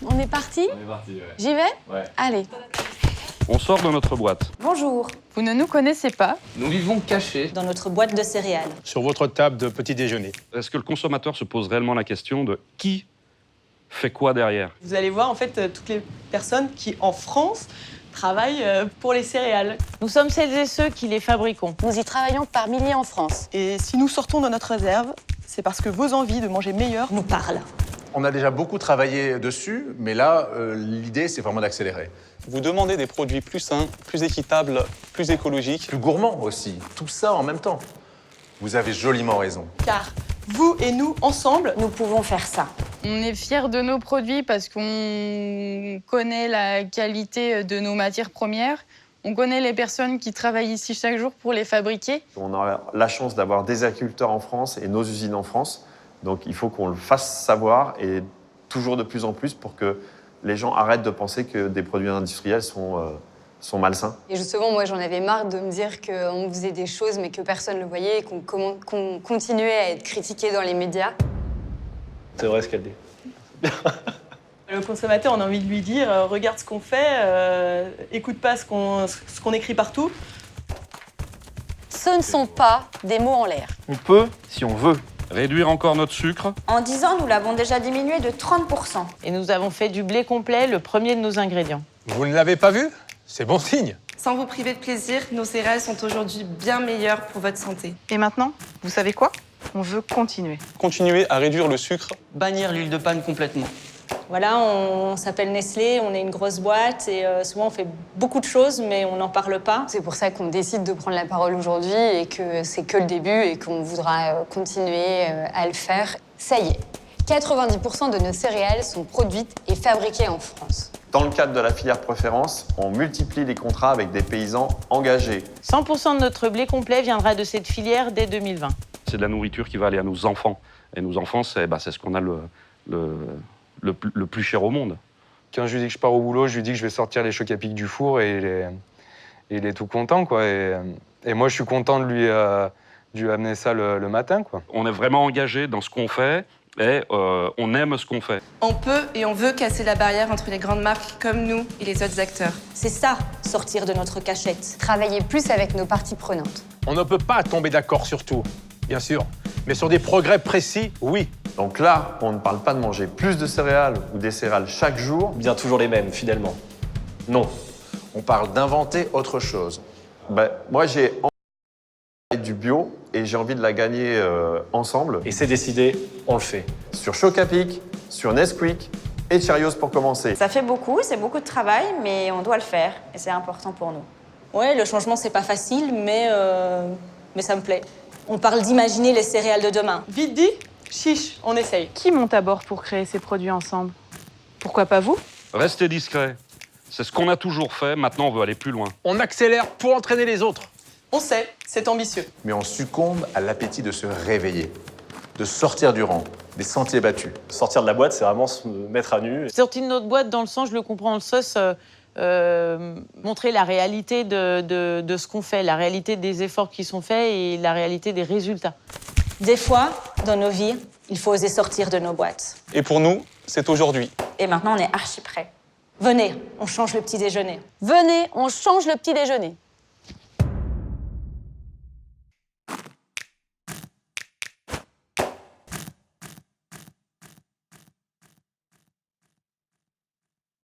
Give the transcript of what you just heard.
On est parti? On est parti, ouais. J'y vais? Ouais. Allez. On sort de notre boîte. Bonjour. Vous ne nous connaissez pas. Nous vivons cachés. Dans notre boîte de céréales. Sur votre table de petit déjeuner. Est-ce que le consommateur se pose réellement la question de qui fait quoi derrière? Vous allez voir en fait toutes les personnes qui, en France, travaillent pour les céréales. Nous sommes celles et ceux qui les fabriquons. Nous y travaillons par milliers en France. Et si nous sortons de notre réserve, c'est parce que vos envies de manger meilleur Nous parlent. On a déjà beaucoup travaillé dessus, mais là, l'idée, c'est vraiment d'accélérer. Vous demandez des produits plus sains, plus équitables, plus écologiques. Plus gourmand aussi, tout ça en même temps. Vous avez joliment raison. car vous et nous, ensemble, Nous pouvons faire ça. On est fiers de nos produits parce qu'on connaît la qualité de nos matières premières. On connaît les personnes qui travaillent ici chaque jour pour les fabriquer. On a la chance d'avoir des agriculteurs en France et nos usines en France. Donc il faut qu'on le fasse savoir et toujours de plus en plus pour que les gens arrêtent de penser que des produits industriels sont malsains. Et justement, moi, j'en avais marre de me dire qu'on faisait des choses, mais que personne ne le voyait et qu'on continuait à être critiqué dans les médias. C'est vrai ce qu'elle dit. le consommateur, on a envie de lui dire regarde ce qu'on fait, écoute pas ce qu'on écrit partout. Ce ne sont pas des mots en l'air. On peut, si on veut, réduire encore notre sucre. En 10 ans, nous l'avons déjà diminué de 30%. Et nous avons fait du blé complet le premier de nos ingrédients. Vous ne l'avez pas vu? C'est bon signe. Sans vous priver de plaisir, nos céréales sont aujourd'hui bien meilleures pour votre santé. Et maintenant, vous savez quoi? On veut continuer. Continuez à réduire le sucre. Bannir l'huile de palme complètement. Voilà, on s'appelle Nestlé, on est une grosse boîte et souvent on fait beaucoup de choses, mais on n'en parle pas. C'est pour ça qu'on décide de prendre la parole aujourd'hui et que c'est que le début et qu'on voudra continuer à le faire. Ça y est, 90% de nos céréales sont produites et fabriquées en France. Dans le cadre de la filière préférence, on multiplie les contrats avec des paysans engagés. 100% de notre blé complet viendra de cette filière dès 2020. C'est de la nourriture qui va aller à nos enfants. Et nos enfants, c'est ce qu'on a le plus cher au monde. Quand je lui dis que je pars au boulot, je lui dis que je vais sortir les chocs à pic du four et il est tout content, quoi. Et moi, je suis content de lui amener ça le matin, quoi. On est vraiment engagé dans ce qu'on fait et on aime ce qu'on fait. On peut et on veut casser la barrière entre les grandes marques comme nous et les autres acteurs. C'est ça, sortir de notre cachette. Travailler plus avec nos parties prenantes. On ne peut pas tomber d'accord sur tout, bien sûr. Mais sur des progrès précis, oui. Donc là, on ne parle pas de manger plus de céréales ou des céréales chaque jour. Bien toujours les mêmes, fidèlement. Non, on parle d'inventer autre chose. Moi, j'ai envie du bio et j'ai envie de la gagner ensemble. Et c'est décidé, on le fait. Sur Choc à Pic, sur Nesquik et Cheerios pour commencer. Ça fait beaucoup, c'est beaucoup de travail, mais on doit le faire et c'est important pour nous. Ouais, le changement, c'est pas facile, mais ça me plaît. On parle d'imaginer les céréales de demain. Vite dit, chiche, on essaye. Qui monte à bord pour créer ces produits ensemble? Pourquoi pas vous? Restez discret. C'est ce qu'on a toujours fait, maintenant on veut aller plus loin. On accélère pour entraîner les autres. On sait, c'est ambitieux. Mais on succombe à l'appétit de se réveiller, de sortir du rang, des sentiers battus. Sortir de la boîte, c'est vraiment se mettre à nu. Sortir de notre boîte, dans le sens, je le comprends dans le sens, montrer la réalité de ce qu'on fait, la réalité des efforts qui sont faits et la réalité des résultats. Des fois, dans nos vies, il faut oser sortir de nos boîtes. Et pour nous, c'est aujourd'hui. Et maintenant, on est archi prêts. Venez, on change le petit déjeuner. Venez, on change le petit déjeuner.